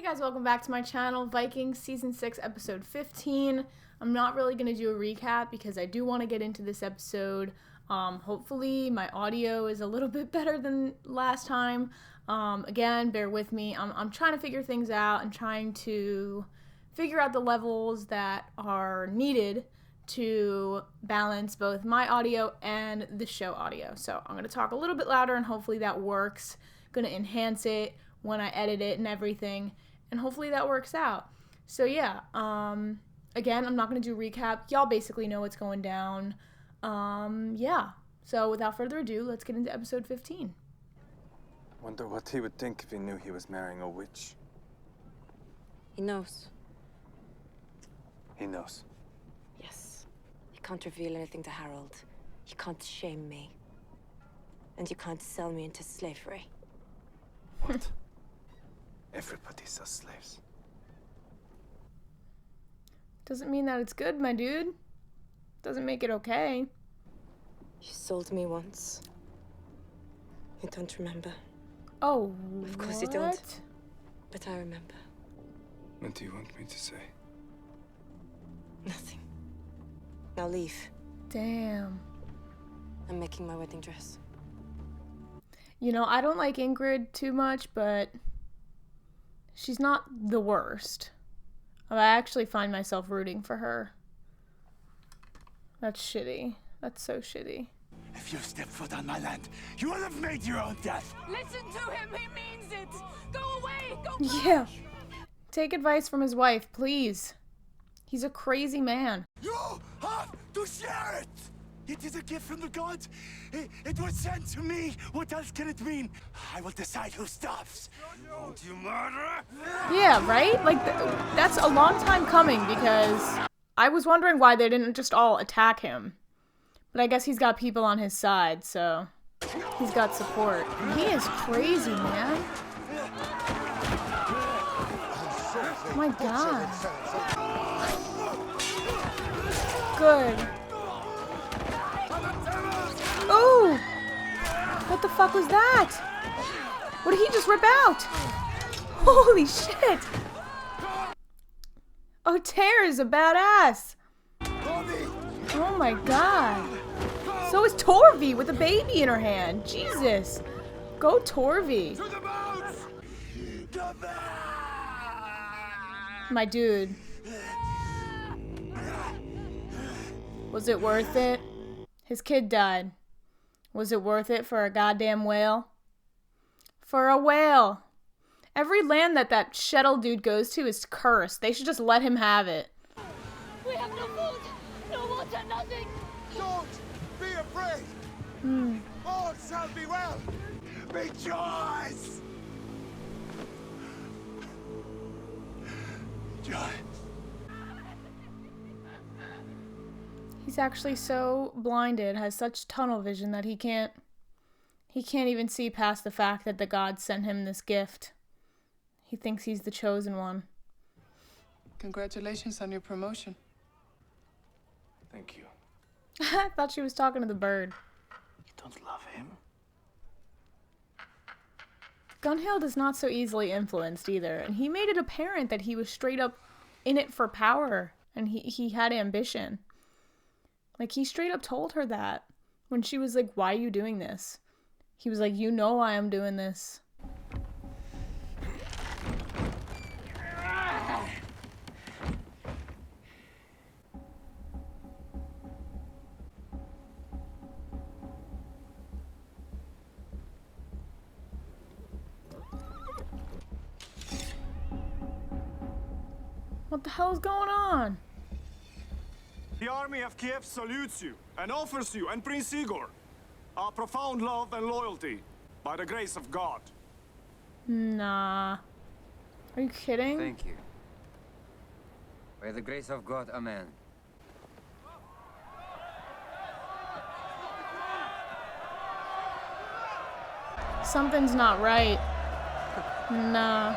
guys, welcome back to my channel, Vikings Season 6, Episode 15. I'm not really going to do a recap because I do want to get into this episode. Hopefully my audio is a little bit better than last time. Again, bear with me. I'm trying to figure things out and trying to figure out the levels that are needed to balance both my audio and the show audio. So I'm going to talk a little bit louder and hopefully that works. Going to enhance it when I edit it and everything, and hopefully that works out. So yeah, again, I'm not going to do a recap. Y'all basically know what's going down. Yeah, so without further ado, let's get into episode 15. Wonder what he would think if he knew he was marrying a witch. He knows. He knows. Yes. You can't reveal anything to Harold. You can't shame me. And you can't sell me into slavery. What? Everybody sells slaves. Doesn't mean that it's good, my dude. Doesn't make it okay. You sold me once. You don't remember. Oh, Of course you don't. But I remember. What do you want me to say? Nothing. Now leave. Damn. I'm making my wedding dress. You know, I don't like Ingrid too much, but she's not the worst. I actually find myself rooting for her. That's shitty. That's so shitty. If you step foot on my land, you will have made your own death. Listen to him, he means it. Go away, go back. Yeah. Take advice from his wife, please. He's a crazy man. You have to share it. It is a gift from the gods. It was sent to me. What else can it mean? I will decide who stops. Don't you murderer? Yeah, right? Like, that's a long time coming because I was wondering why they didn't just all attack him. But I guess he's got people on his side, so he's got support. And he is crazy, man. Oh my god. Good. Oh! What the fuck was that? What did he just rip out? Holy shit! Oh, Tare is a badass! Oh my god. So is Torvi with a baby in her hand. Jesus. Go Torvi. My dude. Was it worth it? His kid died. Was it worth it for a goddamn whale? For a whale. Every land that Shettle dude goes to is cursed. They should just let him have it. We have no food, no water, nothing. Don't be afraid. All shall be well. Rejoice. Joy. He's actually so blinded, has such tunnel vision that he can't even see past the fact that the gods sent him this gift. He thinks he's the chosen one. Congratulations on your promotion. Thank you. I thought she was talking to the bird. You don't love him? Gunhild is not so easily influenced either, and he made it apparent that he was straight up in it for power, and he had ambition. Like, he straight up told her that when she was like, why are you doing this? He was like, you know why I'm doing this. What the hell is going on? The army of Kiev salutes you and offers you and Prince Igor our profound love and loyalty by the grace of God. Nah. Are you kidding? Thank you. By the grace of God, amen. Something's not right. Nah.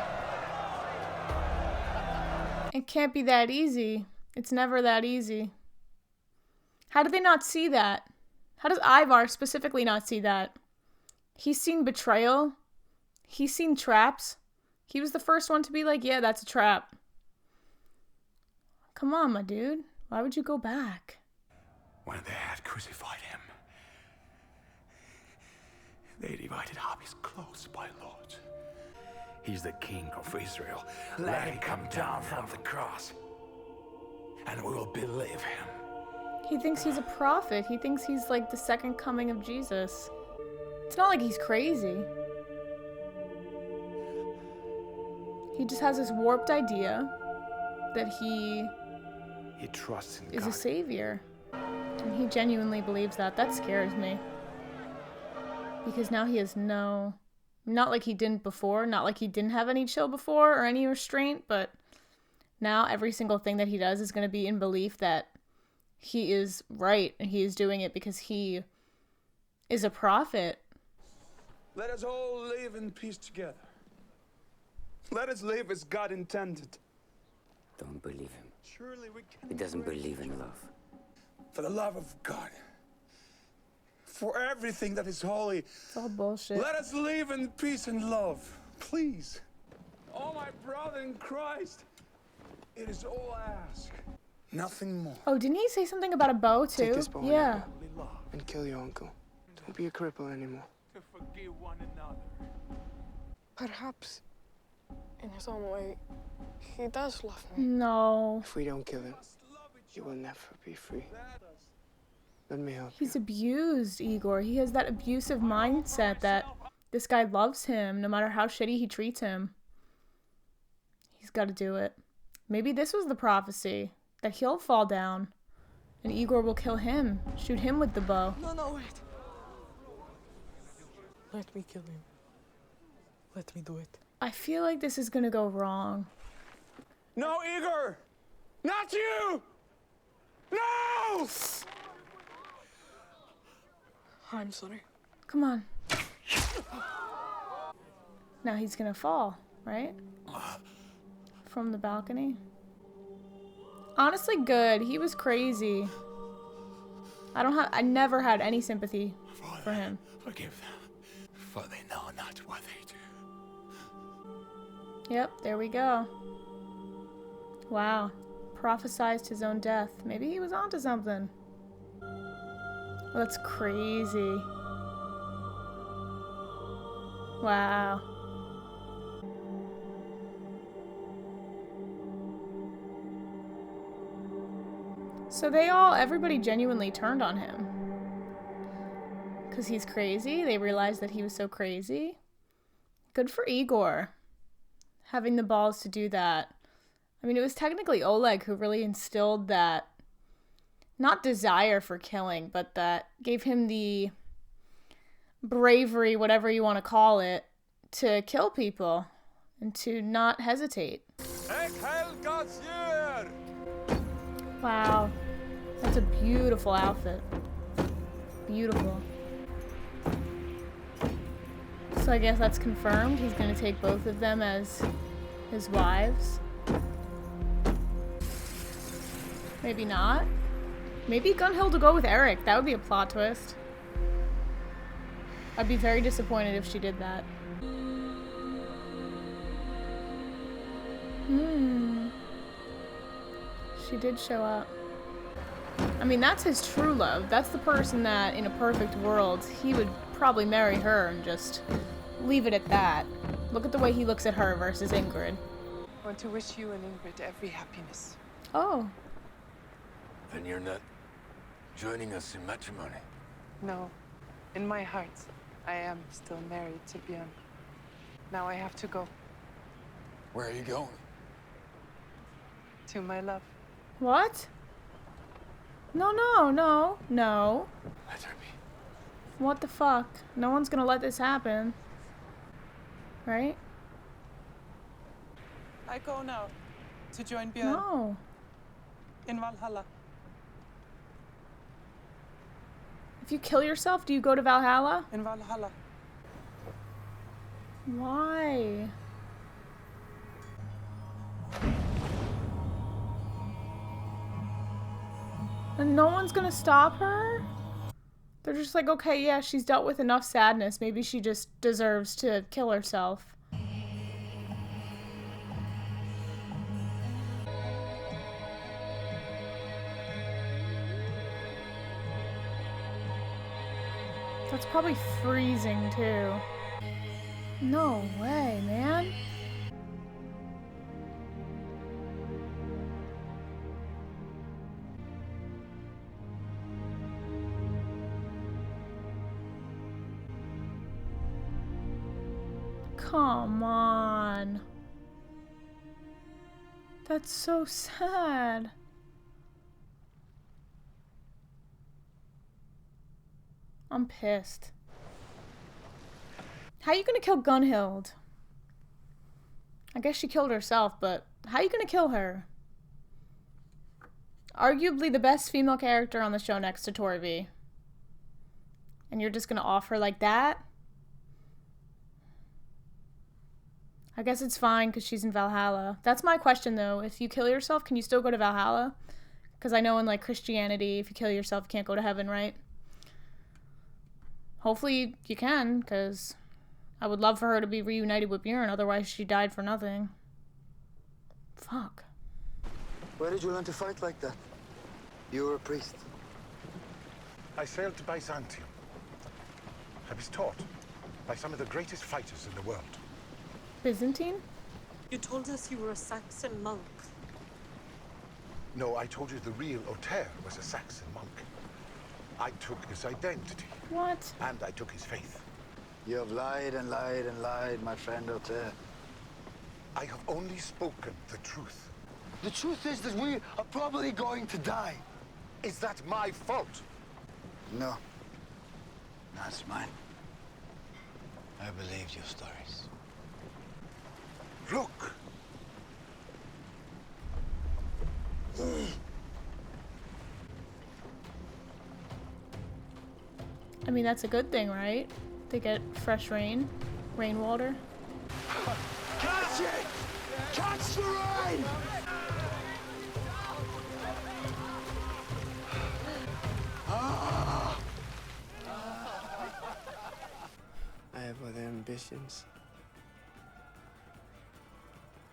It can't be that easy. It's never that easy. How did they not see that? How does Ivar specifically not see that? He's seen betrayal. He's seen traps. He was the first one to be like, yeah, that's a trap. Come on, my dude. Why would you go back? When they had crucified him, they divided up his clothes by lot. He's the king of Israel. Let him come down from the cross, and we will believe him. He thinks he's a prophet. He thinks he's like the second coming of Jesus. It's not like he's crazy. He just has this warped idea that he trusts in is God. a savior. And he genuinely believes that. That scares me. Because now he has no... Not like he didn't before. Not like he didn't have any chill before or any restraint. But now every single thing that he does is going to be in belief that he is right. And he is doing it because he is a prophet. Let us all live in peace together. Let us live as God intended. Don't believe him. Surely we can. He doesn't believe in love. For the love of God. For everything that is holy. It's all bullshit. Let us live in peace and love. Please. Oh, my brother in Christ. It is all I ask. Nothing more. Oh, didn't he say something about a bow too? Take this bow Yeah. and kill your uncle. Don't be a cripple anymore. To forgive one another. Perhaps, in his own way, he does love me. No. If we don't kill him, he will never be free. Let me help He's abused, Igor. He has that abusive mindset that this guy loves him no matter how shitty he treats him. He's got to do it. Maybe this was the prophecy, that he'll fall down and Igor will kill him, shoot him with the bow. No, wait. Let me kill him. Let me do it. I feel like this is going to go wrong. No, Igor! Not you! No! I'm sorry. Come on. Now he's going to fall, right? From the balcony. Honestly, good. He was crazy. I never had any sympathy for him. Forgive them, for they know not what they do. Yep, there we go. Wow. Prophesized his own death. Maybe he was onto something. That's crazy. Wow. So everybody genuinely turned on him. Because he's crazy. They realized that he was so crazy. Good for Igor. Having the balls to do that. I mean, it was technically Oleg who really instilled that, not desire for killing, but that gave him the bravery, whatever you want to call it, to kill people and to not hesitate. Wow. That's a beautiful outfit. Beautiful. So I guess that's confirmed. He's going to take both of them as his wives. Maybe not. Maybe Gunhild will go with Eric. That would be a plot twist. I'd be very disappointed if she did that. She did show up. I mean, that's his true love. That's the person that, in a perfect world, he would probably marry her and just leave it at that. Look at the way he looks at her versus Ingrid. I want to wish you and Ingrid every happiness. Oh. Then you're not joining us in matrimony? No. In my heart, I am still married to Björn. Now I have to go. Where are you going? To my love. What? No. Let her be. What the fuck? No one's gonna let this happen. Right? I go now to join Björn No. in Valhalla. If you kill yourself, do you go to Valhalla? In Valhalla. Why? And no one's gonna stop her? They're just like, okay, yeah, she's dealt with enough sadness. Maybe she just deserves to kill herself. It's probably freezing too. No way, man. Come on. That's so sad. I'm pissed. How are you gonna kill Gunhild? I guess she killed herself, but how are you gonna kill her? Arguably the best female character on the show next to Torvi. And you're just gonna off her like that? I guess it's fine because she's in Valhalla. That's my question though. If you kill yourself, can you still go to Valhalla? Because I know in like Christianity, if you kill yourself, you can't go to heaven, right? Hopefully you can, because I would love for her to be reunited with Bjorn, otherwise she died for nothing. Fuck. Where did you learn to fight like that? You were a priest. I sailed to Byzantium. I was taught by some of the greatest fighters in the world. Byzantine? You told us you were a Saxon monk. No, I told you the real Otter was a Saxon monk. I took his identity. What? And I took his faith. You have lied and lied and lied, my friend Otter. I have only spoken the truth. The truth is that we are probably going to die. Is that my fault? No. That's mine. I believed your stories. Look! I mean, that's a good thing, right? They get fresh rainwater. Catch it! Catch the rain! I have other ambitions.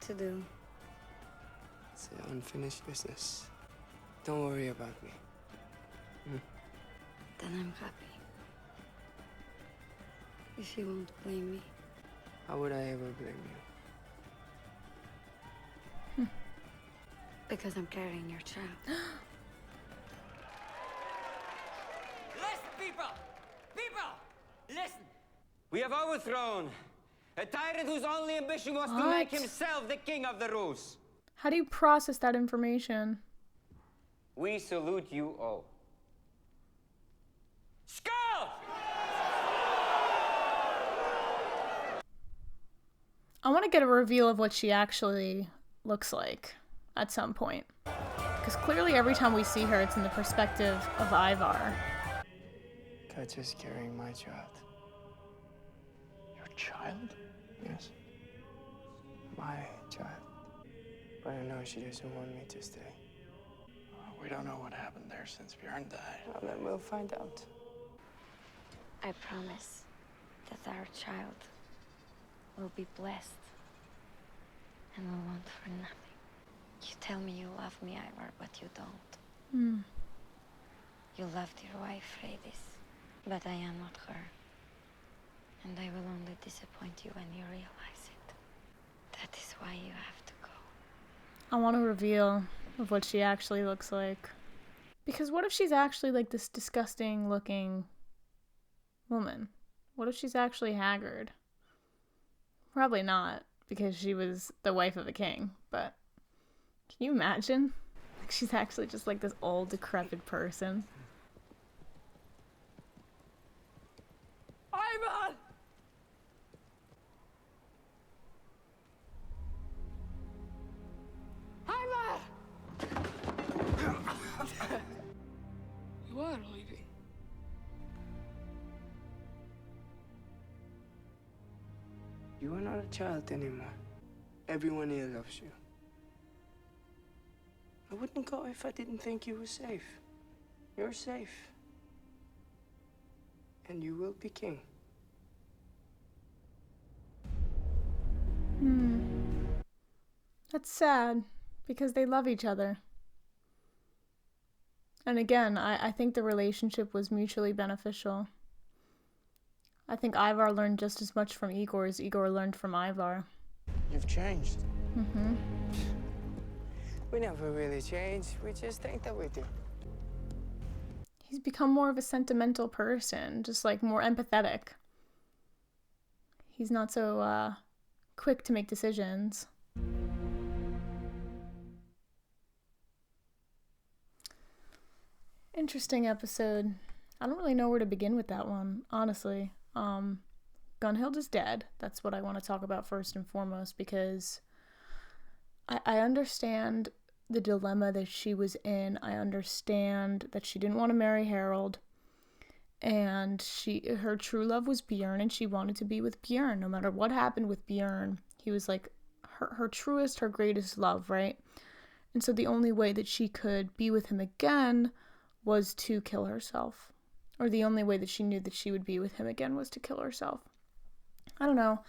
To do. It's an unfinished business. Don't worry about me. Then I'm happy. If you won't blame me. How would I ever blame you? Because I'm carrying your child. Listen, people! People! Listen! We have overthrown a tyrant whose only ambition was to make What? himself the king of the Rus. How do you process that information? We salute you all. Skull! I want to get a reveal of what she actually looks like at some point. Because clearly every time we see her, it's in the perspective of Ivar. Katja's carrying my child. Your child? Yes. My child. But I know she doesn't want me to stay. We don't know what happened there since Bjorn died. Well, then we'll find out. I promise that our child will be blessed and will want for nothing. You tell me you love me, Ivar, but you don't. You loved your wife, Freydis, but I am not her. And I will only disappoint you when you realize it. That is why you have to go. I want a reveal of what she actually looks like. Because what if she's actually like this disgusting looking woman? What if she's actually haggard? Probably not, because she was the wife of a king, but can you imagine? Like she's actually just like this old, decrepit person. Ivan! Ivan! You are leaving. You are not a child anymore. Everyone here loves you. I wouldn't go if I didn't think you were safe. You're safe. And you will be king. That's sad, because they love each other. And again, I think the relationship was mutually beneficial. I think Ivar learned just as much from Igor as Igor learned from Ivar. You've changed. Mm-hmm. We never really changed. We just think that we do. He's become more of a sentimental person, just like more empathetic. He's not so quick to make decisions. Interesting episode. I don't really know where to begin with that one, honestly. Gunhild is dead. That's what I want to talk about first and foremost, because I understand the dilemma that she was in. I understand that she didn't want to marry Harold, and her true love was Bjorn, and she wanted to be with Bjorn no matter what happened with Bjorn. He was like her truest, her greatest love, right? And so the only way that she could be with him again was to kill herself. Or the only way that she knew that she would be with him again was to kill herself. I don't know.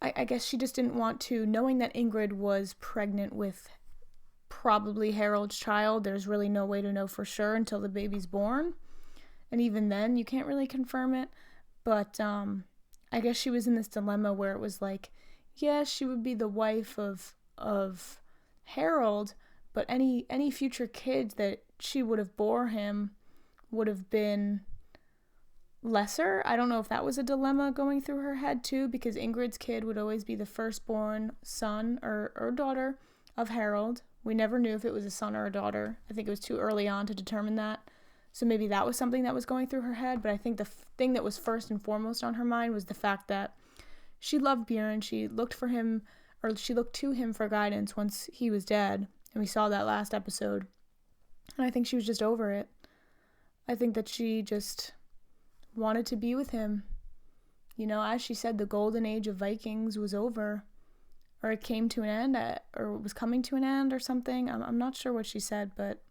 I guess she just didn't want to, knowing that Ingrid was pregnant with probably Harold's child. There's really no way to know for sure until the baby's born. And even then, you can't really confirm it. But I guess she was in this dilemma where it was like, yeah, she would be the wife of Harold, but any future kids that she would have bore him would have been lesser. I don't know if that was a dilemma going through her head too, because Ingrid's kid would always be the firstborn son or daughter of Harold. We never knew if it was a son or a daughter. I think it was too early on to determine that. So maybe that was something that was going through her head, but I think the thing that was first and foremost on her mind was the fact that she loved Bjorn. She looked for him, or she looked to him for guidance once he was dead, and we saw that last episode. And I think she was just over it. I think that she just wanted to be with him. You know, as she said, the golden age of Vikings was over, or it came to an end, or was coming to an end or something. I'm not sure what she said, but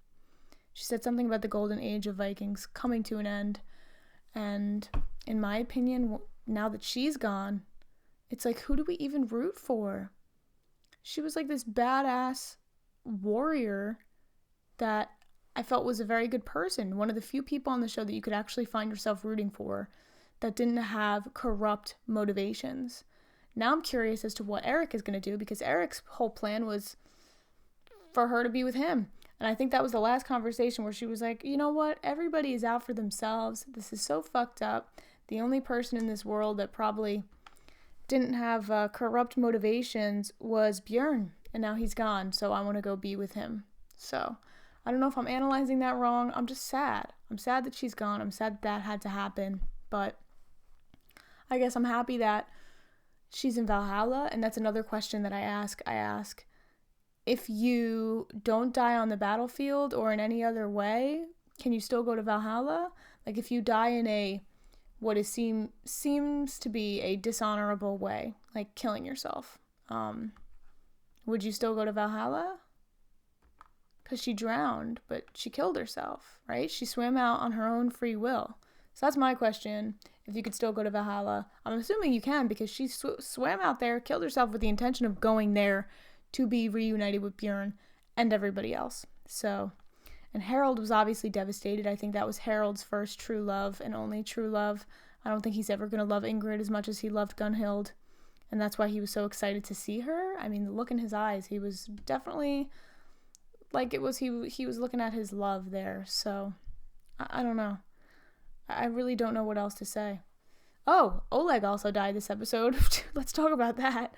she said something about the golden age of Vikings coming to an end. And in my opinion, now that she's gone, it's like, who do we even root for? She was like this badass warrior that I felt was a very good person. One of the few people on the show that you could actually find yourself rooting for that didn't have corrupt motivations. Now I'm curious as to what Eric is going to do, because Eric's whole plan was for her to be with him. And I think that was the last conversation where she was like, you know what? Everybody is out for themselves. This is so fucked up. The only person in this world that probably didn't have corrupt motivations was Bjorn. And now he's gone. So I want to go be with him. So I don't know if I'm analyzing that wrong. I'm just sad. I'm sad that she's gone. I'm sad that had to happen. But I guess I'm happy that she's in Valhalla. And that's another question that I ask. If you don't die on the battlefield or in any other way, can you still go to Valhalla? Like if you die in what seems to be a dishonorable way, like killing yourself, would you still go to Valhalla? Because she drowned, but she killed herself, right? She swam out on her own free will. So that's my question. If you could still go to Valhalla, I'm assuming you can, because she swam out there, killed herself with the intention of going there to be reunited with Bjorn and everybody else. So, and Harold was obviously devastated. I think that was Harold's first true love and only true love. I don't think he's ever going to love Ingrid as much as he loved Gunhild. And that's why he was so excited to see her. I mean, the look in his eyes, he was definitely like it was he was looking at his love there. So, I don't know. I really don't know what else to say. Oh, Oleg also died this episode. Let's talk about that.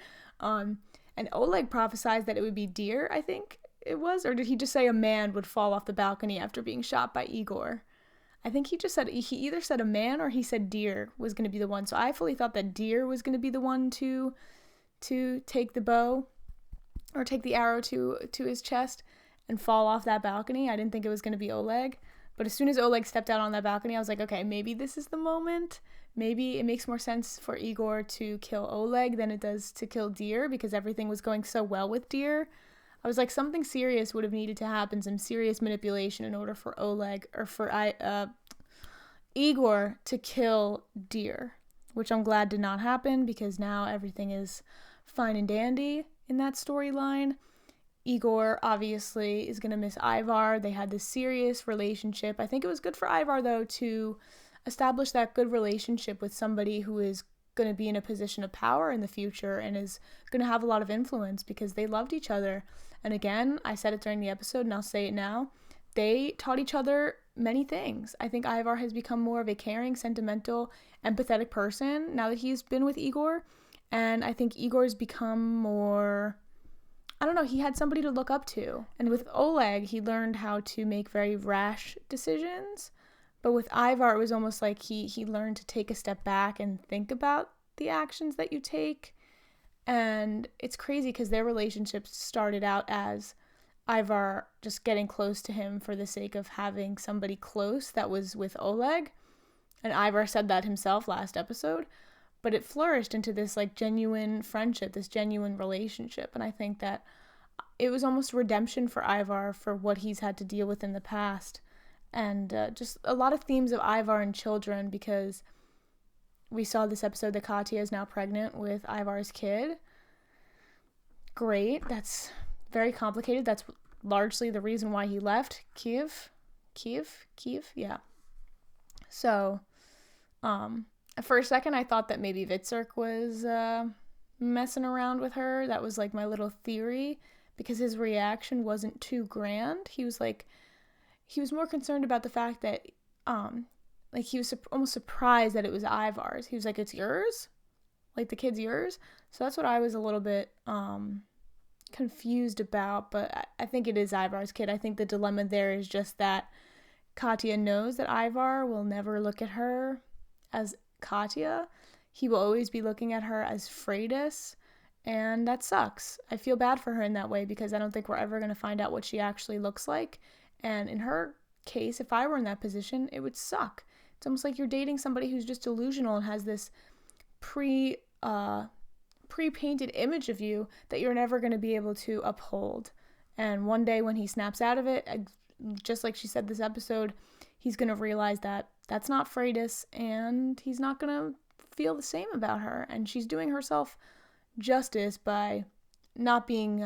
And Oleg prophesied that it would be deer, I think it was. Or did he just say a man would fall off the balcony after being shot by Igor? I think he either said a man or he said deer was going to be the one. So I fully thought that deer was going to be the one to take the bow or take the arrow to his chest and fall off that balcony. I didn't think it was going to be Oleg. But as soon as Oleg stepped out on that balcony, I was like, okay, maybe this is the moment. Maybe it makes more sense for Igor to kill Oleg than it does to kill Deer, because everything was going so well with Deer. I was like, something serious would have needed to happen, some serious manipulation in order for Oleg, or for Igor to kill Deer, which I'm glad did not happen, because now everything is fine and dandy in that storyline. Igor obviously is going to miss Ivar. They had this serious relationship. I think it was good for Ivar, though, to establish that good relationship with somebody who is going to be in a position of power in the future and is going to have a lot of influence because they loved each other. And again, I said it during the episode and I'll say it now. They taught each other many things. I think Ivar has become more of a caring, sentimental, empathetic person now that he's been with Igor. And I think Igor's become more, I don't know, he had somebody to look up to. And with Oleg, he learned how to make very rash decisions. But with Ivar, it was almost like he learned to take a step back and think about the actions that you take. And it's crazy because their relationship started out as Ivar just getting close to him for the sake of having somebody close that was with Oleg. And Ivar said that himself last episode. But it flourished into this like genuine friendship, this genuine relationship. And I think that it was almost redemption for Ivar for what he's had to deal with in the past. And just a lot of themes of Ivar and children, because we saw this episode that Katya is now pregnant with Ivar's kid. Great. That's very complicated. That's largely the reason why he left Kiev. Yeah. So, for a second, I thought that maybe Vitserk was messing around with her. That was like my little theory, because his reaction wasn't too grand. He was more concerned about the fact that, like he was almost surprised that it was Ivar's. He was like, "It's yours? Like the kid's yours?" So that's what I was a little bit confused about. But I think it is Ivar's kid. I think the dilemma there is just that Katya knows that Ivar will never look at her as Katya. He will always be looking at her as Freydis, and that sucks. I feel bad for her in that way, because I don't think we're ever going to find out what she actually looks like. And in her case, if I were in that position, it would suck. It's almost like you're dating somebody who's just delusional and has this pre-painted image of you that you're never going to be able to uphold. And one day when he snaps out of it, just like she said this episode, he's going to realize that that's not Freydis, and he's not going to feel the same about her. And she's doing herself justice by not being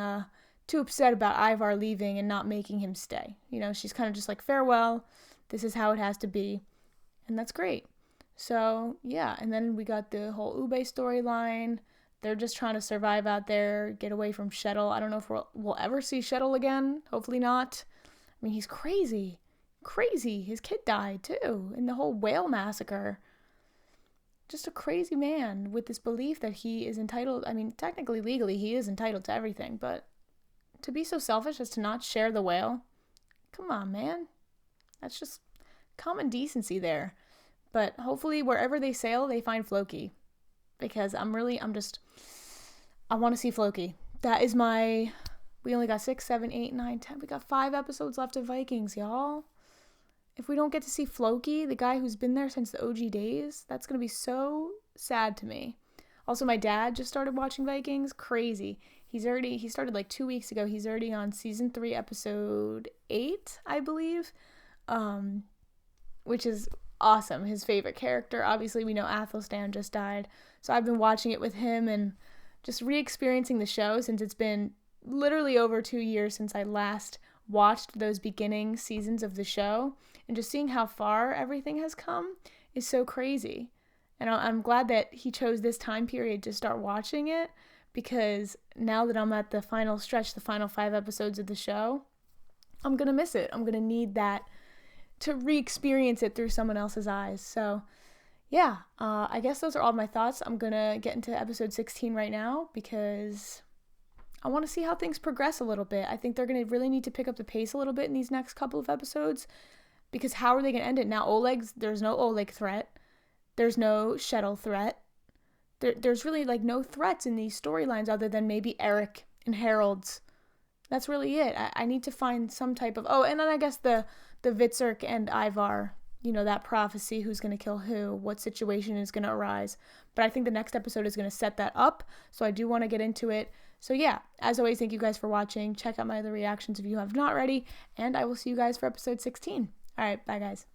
too upset about Ivar leaving and not making him stay. You know, she's kind of just like, farewell, this is how it has to be. And that's great. So, yeah, and then we got the whole Ube storyline. They're just trying to survive out there, get away from Shettle. I don't know if we'll ever see Shettle again. Hopefully not. I mean, he's crazy. Crazy. His kid died, too, in the whole whale massacre. Just a crazy man with this belief that he is entitled. I mean, technically, legally, he is entitled to everything, but to be so selfish as to not share the whale? Come on, man. That's just common decency there. But hopefully, wherever they sail, they find Floki. Because I want to see Floki. That is we only got 6, 7, 8, 9, 10. We got 5 episodes left of Vikings, y'all. If we don't get to see Floki, the guy who's been there since the OG days, that's going to be so sad to me. Also, my dad just started watching Vikings. Crazy. He started like 2 weeks ago. He's already on season 3, episode 8, I believe. Which is awesome. His favorite character. Obviously, we know Athelstan just died. So I've been watching it with him and just re-experiencing the show, since it's been literally over 2 years since I last watched those beginning seasons of the show. And just seeing how far everything has come is so crazy. And I'm glad that he chose this time period to start watching it, because now that I'm at the final stretch, the final 5 episodes of the show, I'm going to miss it. I'm going to need that to re-experience it through someone else's eyes. So, yeah, I guess those are all my thoughts. I'm going to get into episode 16 right now, because I want to see how things progress a little bit. I think they're going to really need to pick up the pace a little bit in these next couple of episodes, because how are they going to end it? Now, there's no Oleg threat. There's no Shettle threat. There's really like no threats in these storylines other than maybe Eric and Harold's. That's really it. I need to find some type of... Oh, and then I guess the Vitserk and Ivar, you know, that prophecy, who's going to kill who, what situation is going to arise. But I think the next episode is going to set that up, so I do want to get into it. So yeah, as always, thank you guys for watching. Check out my other reactions if you have not already, and I will see you guys for episode 16. All right, bye guys.